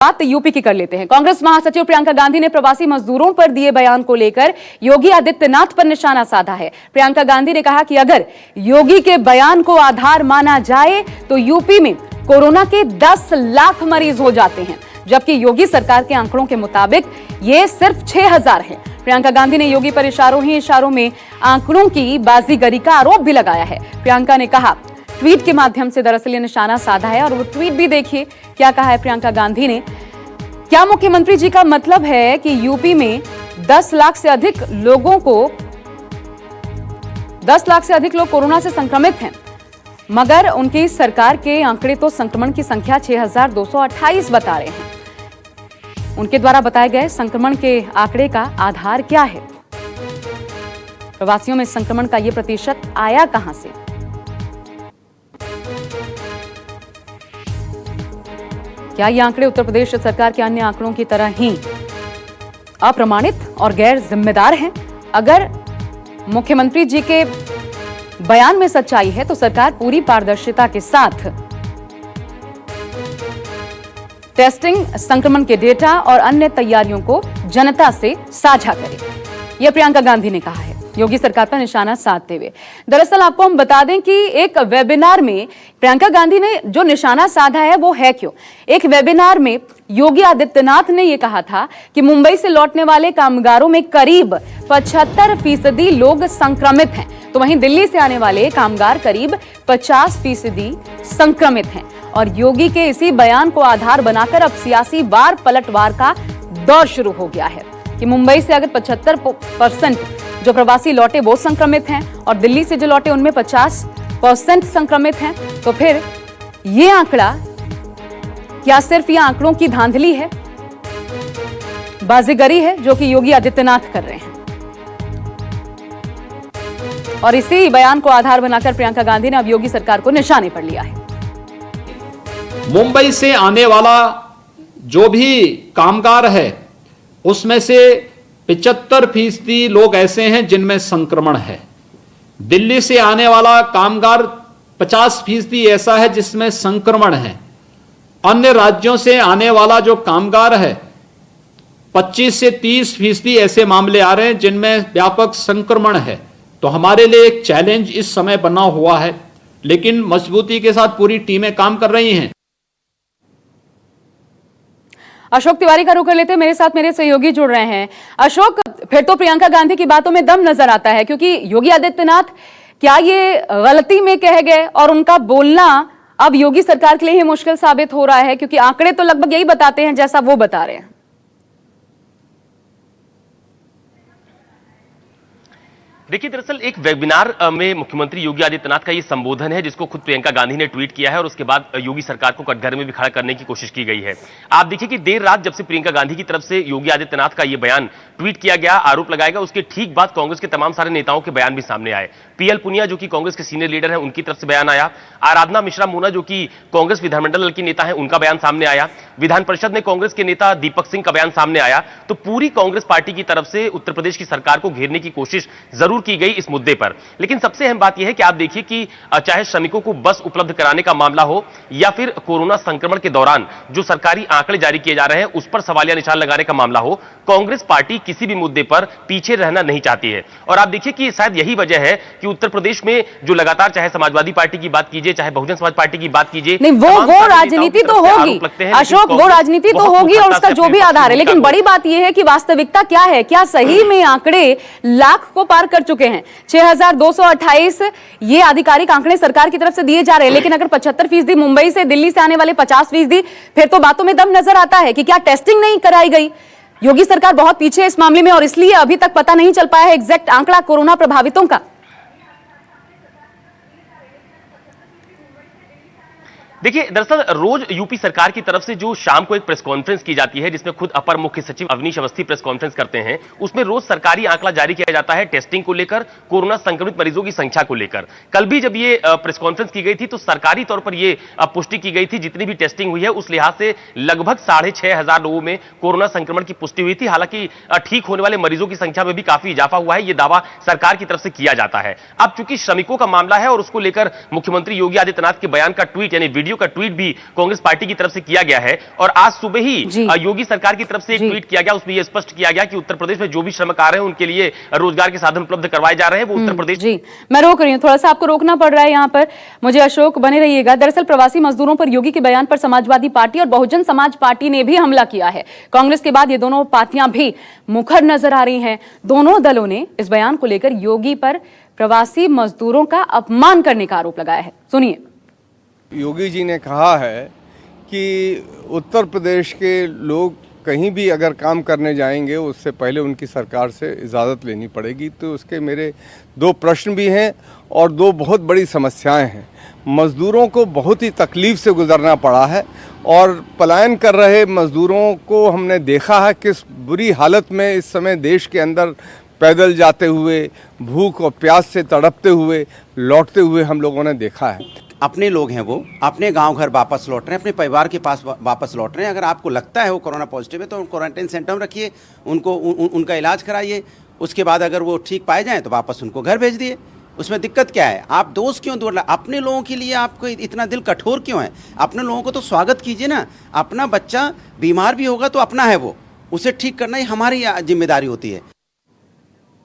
बात यूपी की कर लेते हैं। कांग्रेस महासचिव प्रियंका गांधी ने प्रवासी मजदूरों पर दिए बयान को लेकर योगी आदित्यनाथ पर निशाना साधा है। प्रियंका गांधी ने कहा कि अगर योगी के बयान को आधार माना जाए तो यूपी में कोरोना के 10 लाख मरीज हो जाते हैं, जबकि योगी सरकार के आंकड़ों के मुताबिक ये सिर्फ 6000 है। प्रियंका गांधी ने योगी पर इशारों ही इशारों में आंकड़ों की बाजीगरी का आरोप भी लगाया है। प्रियंका ने कहा, ट्वीट के माध्यम से दरअसल ये निशाना साधा है और वो ट्वीट भी देखिए क्या कहा है प्रियंका गांधी ने। क्या मुख्यमंत्री जी का मतलब है कि यूपी में 10 लाख से अधिक लोग कोरोना से संक्रमित हैं, मगर उनकी सरकार के आंकड़े तो संक्रमण की संख्या 6228 बता रहे हैं। उनके द्वारा बताए गए संक्रमण के आंकड़े का आधार क्या है? प्रवासियों में संक्रमण का यह प्रतिशत आया कहां से? क्या ये आंकड़े उत्तर प्रदेश सरकार के अन्य आंकड़ों की तरह ही अप्रमाणित और गैर जिम्मेदार हैं? अगर मुख्यमंत्री जी के बयान में सच्चाई है तो सरकार पूरी पारदर्शिता के साथ टेस्टिंग, संक्रमण के डेटा और अन्य तैयारियों को जनता से साझा करे, यह प्रियंका गांधी ने कहा है योगी सरकार पर निशाना साधते हुए। दरअसल आपको हम बता दें कि एक वेबिनार में प्रियंका गांधी ने जो निशाना साधा है वो है क्यों। एक वेबिनार में योगी आदित्यनाथ ने यह कहा था कि मुंबई से लौटने वाले कामगारों में करीब 75% लोग संक्रमित हैं, तो वहीं दिल्ली से आने वाले कामगार करीब 50% संक्रमित हैं। और योगी के इसी बयान को आधार बनाकर अब सियासी वार पलटवार का दौर शुरू हो गया है कि मुंबई से अगर 75% जो प्रवासी लौटे वो संक्रमित हैं और दिल्ली से जो लौटे उनमें 50% संक्रमित हैं, तो फिर ये आंकड़ा क्या सिर्फ ये आंकड़ों की धांधली है, बाजीगरी है जो कि योगी आदित्यनाथ कर रहे हैं? और इसी बयान को आधार बनाकर प्रियंका गांधी ने अब योगी सरकार को निशाने पर लिया है। मुंबई से आने वाला जो भी कामगार है उसमें से 75% लोग ऐसे हैं जिनमें संक्रमण है। दिल्ली से आने वाला कामगार 50% ऐसा है जिसमें संक्रमण है। अन्य राज्यों से आने वाला जो कामगार है 25 से 30% ऐसे मामले आ रहे हैं जिनमें व्यापक संक्रमण है। तो हमारे लिए एक चैलेंज इस समय बना हुआ है, लेकिन मजबूती के साथ पूरी टीमें काम कर रही हैं। अशोक तिवारी का रुख कर लेते हैं, मेरे साथ मेरे सहयोगी जुड़ रहे हैं। अशोक, फिर तो प्रियंका गांधी की बातों में दम नजर आता है, क्योंकि योगी आदित्यनाथ क्या ये गलती में कह गए और उनका बोलना अब योगी सरकार के लिए ही मुश्किल साबित हो रहा है, क्योंकि आंकड़े तो लगभग यही बताते हैं जैसा वो बता रहे हैं। देखिए, दरअसल एक वेबिनार में मुख्यमंत्री योगी आदित्यनाथ का ये संबोधन है जिसको खुद प्रियंका गांधी ने ट्वीट किया है और उसके बाद योगी सरकार को कटघरे में भी खड़ा करने की कोशिश की गई है। आप देखिए कि देर रात जब से प्रियंका गांधी की तरफ से योगी आदित्यनाथ का ये बयान ट्वीट किया गया, आरोप लगाएगा, उसके ठीक बाद कांग्रेस के तमाम सारे नेताओं के बयान भी सामने आए। पीएल पुनिया जो कि कांग्रेस के सीनियर लीडर हैं, उनकी तरफ से बयान आया। आराधना मिश्रा मोना जो कि कांग्रेस विधानमंडल दल की नेता है, उनका बयान सामने आया। विधान परिषद में कांग्रेस के नेता दीपक सिंह का बयान सामने आया। तो पूरी कांग्रेस पार्टी की तरफ से उत्तर प्रदेश की सरकार को घेरने की कोशिश जरूर की गई इस मुद्दे पर। लेकिन सबसे अहम बात यह है कि आप देखिए कि चाहे श्रमिकों को बस उपलब्ध कराने का मामला हो या फिर कोरोना संक्रमण के दौरान जो सरकारी आंकड़े जारी किए जा रहे हैं उस पर सवालिया निशान लगाने का मामला हो, कांग्रेस पार्टी किसी भी मुद्दे पर पीछे रहना नहीं चाहती है। और आप देखिए कि शायद यही वजह है कि उत्तर प्रदेश में जो लगातार, चाहे समाजवादी पार्टी की बात कीजिए, चाहे बहुजन समाज पार्टी की बात कीजिए, नहीं वो राजनीति तो होगी अशोक, वो राजनीति तो होगी और उसका जो भी आधार है, लेकिन बड़ी बात यह है कि वास्तविकता क्या है। क्या सही में आंकड़े लाख को पार कर चुके हैं? 6228 ये आधिकारिक आंकड़े सरकार की तरफ से दिए जा रहे हैं, लेकिन अगर 75% मुंबई से, दिल्ली से आने वाले 50%, फिर तो बातों में दम नजर आता है कि क्या टेस्टिंग नहीं कराई गई? योगी सरकार बहुत पीछे है इस मामले में और इसलिए अभी तक पता नहीं चल पाया है एग्जैक्ट आंकड़ा कोरोना प्रभावितों का। देखिए, दरअसल रोज यूपी सरकार की तरफ से जो शाम को एक प्रेस कॉन्फ्रेंस की जाती है जिसमें खुद अपर मुख्य सचिव अवनीश अवस्थी प्रेस कॉन्फ्रेंस करते हैं, उसमें रोज सरकारी आंकड़ा जारी किया जाता है टेस्टिंग को लेकर, कोरोना संक्रमित मरीजों की संख्या को लेकर। कल भी जब ये प्रेस कॉन्फ्रेंस की गई थी तो सरकारी तौर पर ये पुष्टि की गई थी, जितनी भी टेस्टिंग हुई है उस लिहाज से लगभग 6500 लोगों में कोरोना संक्रमण की पुष्टि हुई थी। हालांकि ठीक होने वाले मरीजों की संख्या में भी काफी इजाफा हुआ है, यह दावा सरकार की तरफ से किया जाता है। अब चूंकि श्रमिकों का मामला है और उसको लेकर मुख्यमंत्री योगी आदित्यनाथ के बयान का ट्वीट यानी वीडियो वीडियो का ट्वीट भी कांग्रेस पार्टी की तरफ से किया गया है। और आज सुबह ही योगी सरकार की तरफ से एक ट्वीट किया गया, उसमें यह स्पष्ट किया गया कि उत्तर प्रदेश में जो भी श्रमिक आ रहे हैं उनके लिए रोजगार के साधन उपलब्ध करवाए जा रहे हैं, वो उत्तर प्रदेश। जी, मैं रोक रही हूं, थोड़ा सा आपको रोकना पड़ रहा है यहाँ पर मुझे, अशोक बने रहिएगा। दरअसल प्रवासी मजदूरों पर योगी के बयान पर समाजवादी पार्टी और बहुजन समाज पार्टी ने भी हमला किया है। कांग्रेस के बाद ये दोनों पार्टियां भी मुखर नजर आ रही हैं। दोनों दलों ने इस बयान को लेकर योगी पर प्रवासी मजदूरों का अपमान करने का आरोप लगाया है। सुनिए। योगी जी ने कहा है कि उत्तर प्रदेश के लोग कहीं भी अगर काम करने जाएंगे उससे पहले उनकी सरकार से इजाज़त लेनी पड़ेगी। तो उसके मेरे दो प्रश्न भी हैं और दो बहुत बड़ी समस्याएं हैं। मज़दूरों को बहुत ही तकलीफ़ से गुजरना पड़ा है और पलायन कर रहे मज़दूरों को हमने देखा है किस बुरी हालत में इस समय देश के अंदर पैदल जाते हुए, भूख और प्यास से तड़पते हुए, लौटते हुए हम लोगों ने देखा है। अपने लोग हैं, वो अपने गांव घर वापस लौट रहे हैं, अपने परिवार के पास वापस लौट रहे हैं। अगर आपको लगता है वो कोरोना पॉजिटिव है तो क्वारंटाइन सेंटर में रखिए, उनको उनका इलाज कराइए, उसके बाद अगर वो ठीक पाए जाएं तो वापस उनको घर भेज दिए। उसमें दिक्कत क्या है? आप दोस्त क्यों दूर? अपने लोगों के लिए आपको इतना दिल कठोर क्यों है? अपने लोगों को तो स्वागत कीजिए ना। अपना बच्चा बीमार भी होगा तो अपना है, वो उसे ठीक करना ही हमारी जिम्मेदारी होती है।